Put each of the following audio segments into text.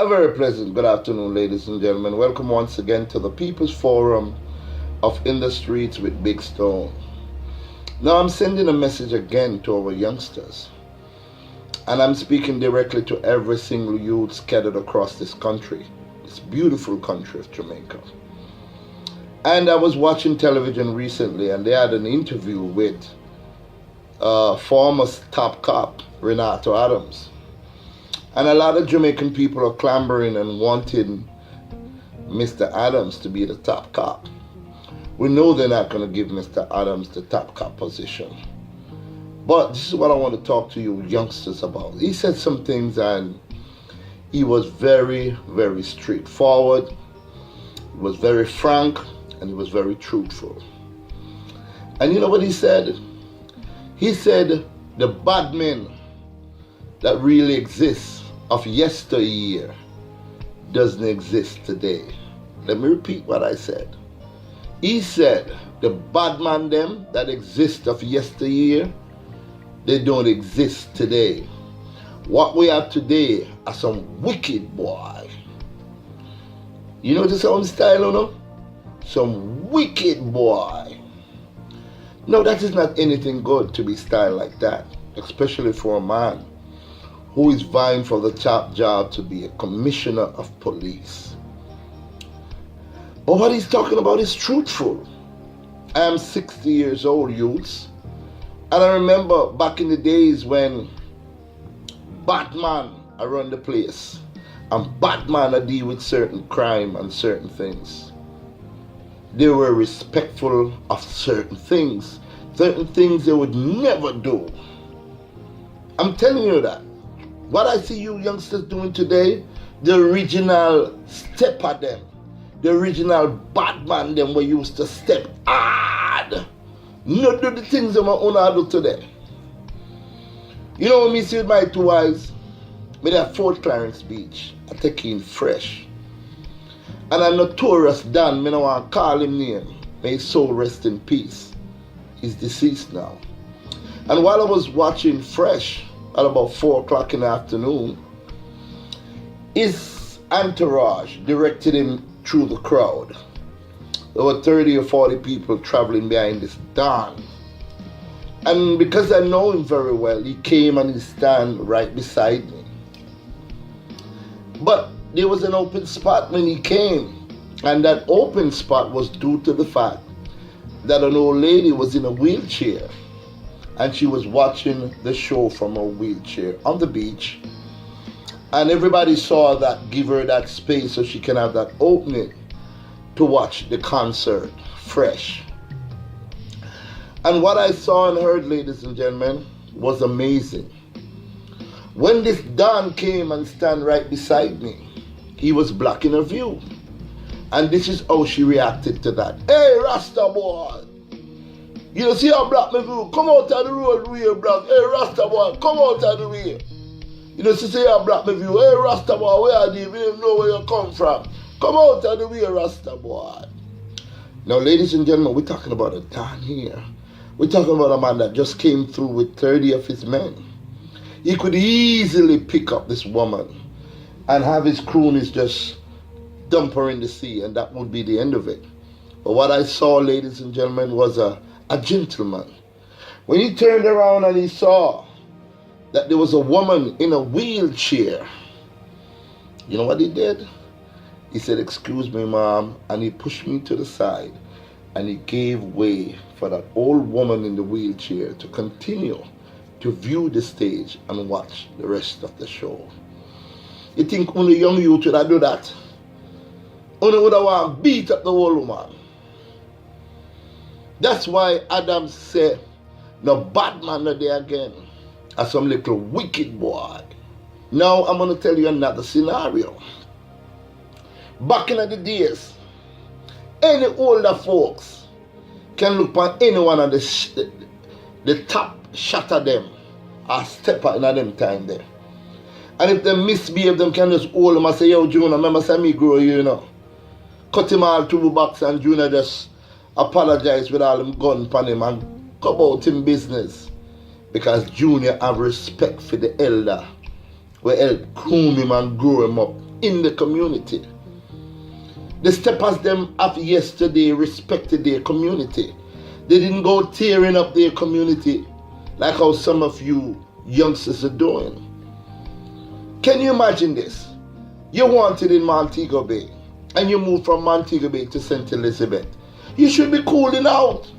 A very pleasant good afternoon, ladies and gentlemen. Welcome once again to the People's Forum of In the Streets with Big Stone. Now, I'm sending a message again to our youngsters, and I'm speaking directly to every single youth scattered across this country, this beautiful country of Jamaica. And I was watching television recently, and they had an interview with former top cop Reneto Adams. And a lot of Jamaican people are clamoring and wanting Mr. Adams to be the top cop. We know they're not going to give Mr. Adams the top cop position. But this is what I want to talk to you youngsters about. He said some things and he was very, very straightforward. He was very frank and he was very truthful. And you know what he said? He said the bad men that really exists of yesteryear doesn't exist today. Let me repeat what I said. He said the bad man them that exist of yesteryear, they don't exist today. What we have today are some wicked boy. You know the sound style, you know? Some wicked boy. No, that is not anything good to be styled like that, especially for a man who is vying for the top job to be a commissioner of police. But what he's talking about is truthful. I am 60 years old, youths, and I remember back in the days when Batman around the place and Batman I deal with certain crime and certain things. They were respectful of certain things they would never do. I'm telling you that. What I see you youngsters doing today, the original step at them, the original Batman them were used to step hard. Not do the things that my own do today. You know what me see with my two eyes? Me at Fort Clarence Beach, I take in fresh. And a notorious Dan, me no want to call him name. May his soul rest in peace. He's deceased now. And while I was watching Fresh, at about 4 o'clock in the afternoon, his entourage directed him through the crowd. There were 30 or 40 people traveling behind this Don. And because I know him very well, he came and he stand right beside me. But there was an open spot when he came, and that open spot was due to the fact that an old lady was in a wheelchair and she was watching the show from her wheelchair on the beach, and everybody saw that, give her that space so she can have that opening to watch the concert fresh. And what I saw and heard, ladies and gentlemen, was amazing. When this Don came and stand right beside me, he was blocking her view, and this is how she reacted to that. Hey, Rasta boy! You know, see how block me view? Come out of the road, way, block. Hey, Rasta boy, come out of the way. You know, see how block me view? Hey, Rasta boy, where are you? We don't know where you come from. Come out of the way, Rasta boy. Now, ladies and gentlemen, we're talking about a Don here. We're talking about a man that just came through with 30 of his men. He could easily pick up this woman and have his croonies just dump her in the sea, and that would be the end of it. But what I saw, ladies and gentlemen, was a gentleman. When he turned around and he saw that there was a woman in a wheelchair, you know what he did? He said, "Excuse me, ma'am," and he pushed me to the side and he gave way for that old woman in the wheelchair to continue to view the stage and watch the rest of the show. You think only young youth would have do that? Only would have want to beat up the old woman. That's why Adams said, no bad man are there again, as some little wicked boy. Now I'm going to tell you another scenario. Back in the days, any older folks can look on any one of the top shot of them or step out in them time there. And if they misbehave, them can just hold them and say, "Yo, Junior, remember say me grow you know." Cut him all 2 bucks and Junior just apologize with all them gun upon him and go about him business. Because Junior have respect for the elder. We help groom him and grow him up in the community. The steppers them of yesterday respected their community. They didn't go tearing up their community like how some of you youngsters are doing. Can you imagine this? You're wanted in Montego Bay and you move from Montego Bay to St. Elizabeth. You should be cooling out.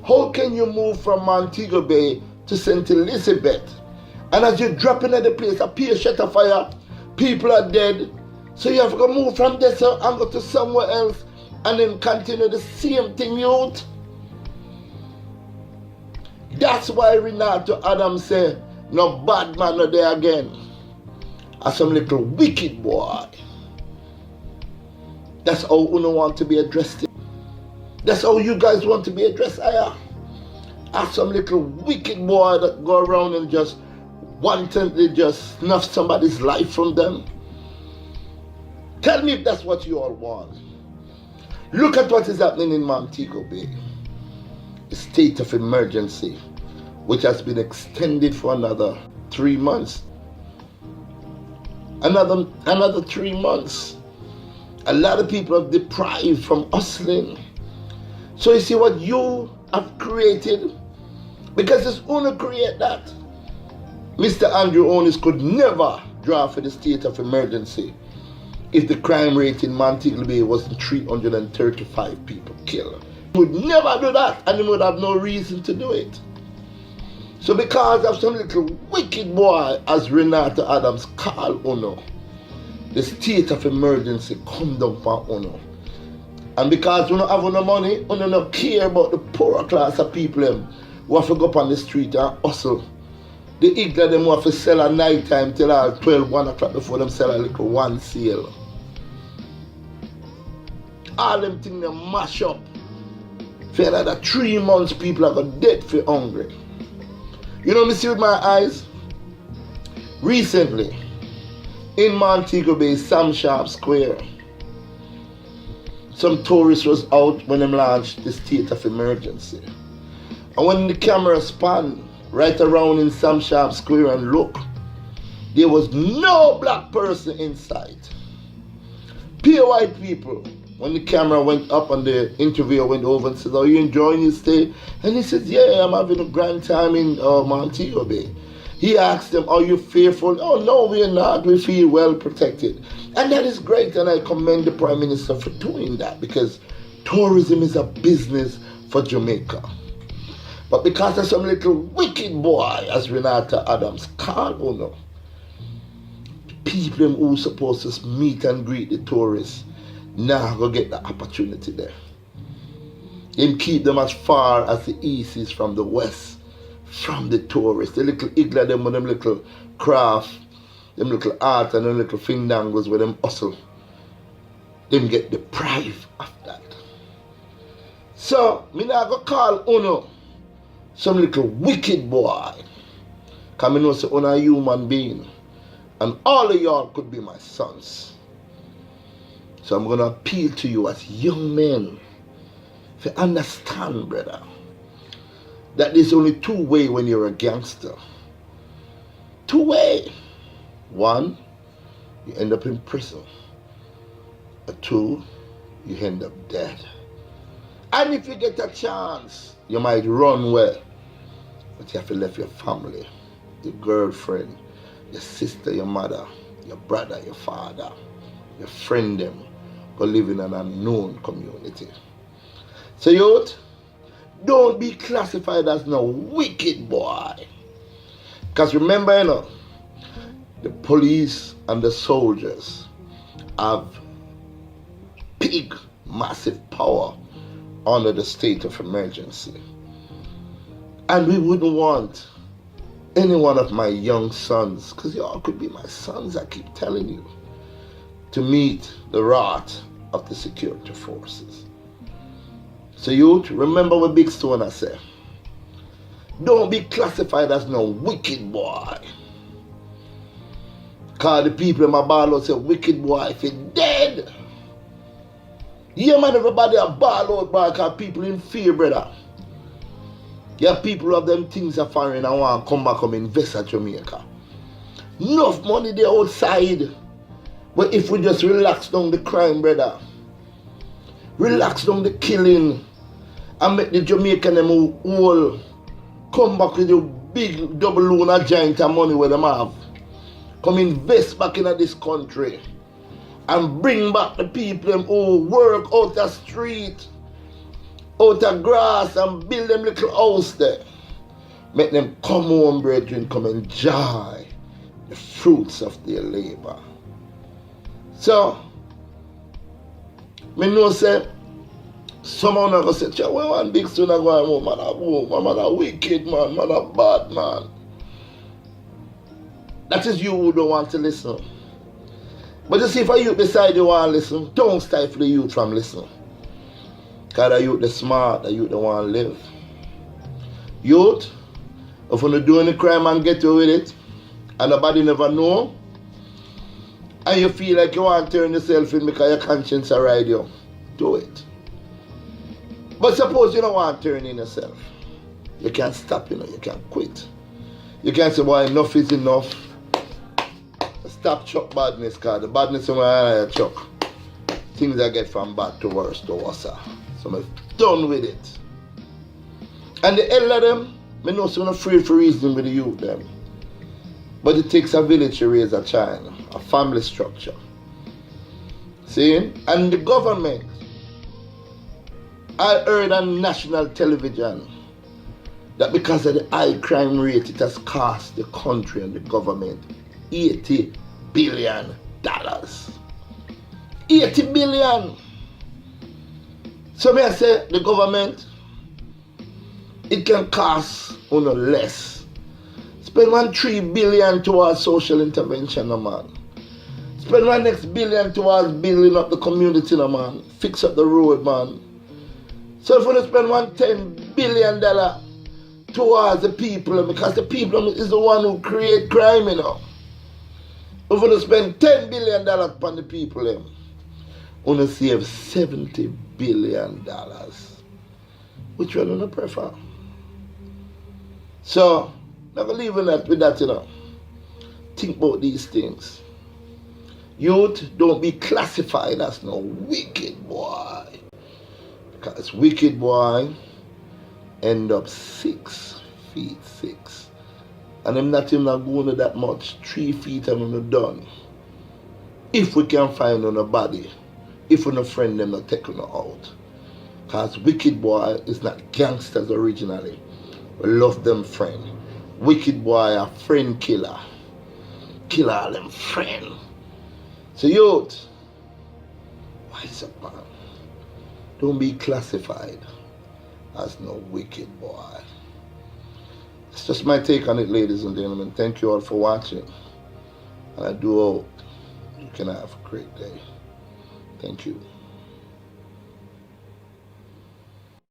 How can you move from Montego Bay to St. Elizabeth? And as you're dropping at the place, a peer shut a fire, people are dead. So you have to move from there and go to somewhere else and then continue the same thing, youth. That's why Reneto Adams said, no bad man no there again. As some little wicked boy. That's how you want to be addressed. That's how you guys want to be addressed. As some little wicked boy that go around and just wantonly just snuff somebody's life from them. Tell me if that's what you all want. Look at what is happening in Montego Bay. A state of emergency, which has been extended for another 3 months. Another 3 months. A lot of people are deprived from hustling. So you see what you have created? Because it's only create that. Mr. Andrew Onis could never draft for the state of emergency if the crime rate in Montego Bay wasn't 335 people killed. He would never do that, and he would have no reason to do it. So because of some little wicked boy, as Reneto Adams called Uno, the state of emergency come down for Uno. And because we don't have no money, we don't care about the poorer class of people who have to go up on the street and hustle. The ignorant them who have to sell at night time till 12, 1 o'clock before them sell a little one sale. All them things they mash up. For another 3 months, people are going dead for hungry. You know me see with my eyes? Recently, in Montego Bay, Sam Sharp Square, some tourists was out when they launched the state of emergency. And when the camera spanned right around in Sam Sharp Square and look, there was no black person in sight. Pure white people. When the camera went up and the interviewer went over and said, are you enjoying your stay? And he said, yeah, I'm having a grand time in Montego Bay. He asked them, are you fearful? Oh, no, we're not. We feel well protected. And that is great, and I commend the Prime Minister for doing that, because tourism is a business for Jamaica. But because of some little wicked boy, as Reneto Adams called Uno, people who are supposed to meet and greet the tourists now go get the opportunity there. And keep them as far as the east is from the west, from the tourists. The little igla them with them little craft, them little art and them little findangles with them hustle. Them get deprived of that. So, me now go call Uno some little wicked boy. Because I know say Uno a human being. And all of y'all could be my sons. So I'm going to appeal to you as young men to understand, brother, that there's only two ways when you're a gangster. Two ways. One, you end up in prison. Or two, you end up dead. And if you get a chance, you might run well, but you have to leave your family, your girlfriend, your sister, your mother, your brother, your father, your friend them, go live in an unknown community. So youth, don't be classified as no wicked boy. Because remember, you know, the police and the soldiers have big, massive power under the state of emergency. And we wouldn't want any one of my young sons, because y'all could be my sons, I keep telling you, to meet the wrath of the security forces. So youth, remember what Big Stone I said. Don't be classified as no wicked boy. Because the people in my ball out say, wicked boy, if you're dead. Yeah, man, everybody a ball out, boy, because people in fear, brother. You have people who have them things are foreign and want to come back and invest at Jamaica. Enough money there outside. But if we just relax down the crime, brother, relax down the killing, and make the Jamaican them all come back with the big double loan of giant of money where them have. Come invest back in this country and bring back the people them who work out the street, out the grass, and build them little house there. Make them come home, brethren, come enjoy the fruits of their labor. So, me know say, someone are going to say, well, one big son are going home, man a wicked man, man a bad man. That is you who don't want to listen. But you see, if a youth beside you want to listen, don't stifle the youth from listening. Because the youth, the smart, the youth, they want to live. Youth, if you do any crime and get away with it, and nobody never know, and you feel like you want to turn yourself in because your conscience will ride you, do it. But suppose you don't want to turn in yourself. You can't stop, you can't quit. You can't say, well, enough is enough. Stop chuck badness, because the badness in my eye chuck. Things I get from bad to worse to worse. So I'm done with it. And the elder them, I know so I'm afraid for reason with the youth them. But it takes a village to raise a child, a family structure. See? And the government, I heard on national television that because of the high crime rate, it has cost the country and the government $80 billion. 80 billion. So may I say the government, it can cost less. Spend $3 billion towards social intervention, man. Spend $1 billion towards building up the community, man. Fix up the road, man. So if you spend $10 billion towards the people, because the people is the one who create crime, If you spend $10 billion upon the people, you save $70 billion. Which one do you prefer? So, never leave with that, Think about these things. Youth, don't be classified as no wicked boy. Because wicked boy end up 6 feet 6. And I'm not even going to that much, 3 feet and I'm done. If we can find on a body, if we're no friend them not taking her out. Because wicked boy is not gangsters originally. We love them friend. Wicked boy a friend killer. Kill all them friend. So youth, wise up, man. Don't be classified as no wicked boy. It's just my take on it, ladies and gentlemen. Thank you all for watching. And I do hope you can have a great day. Thank you.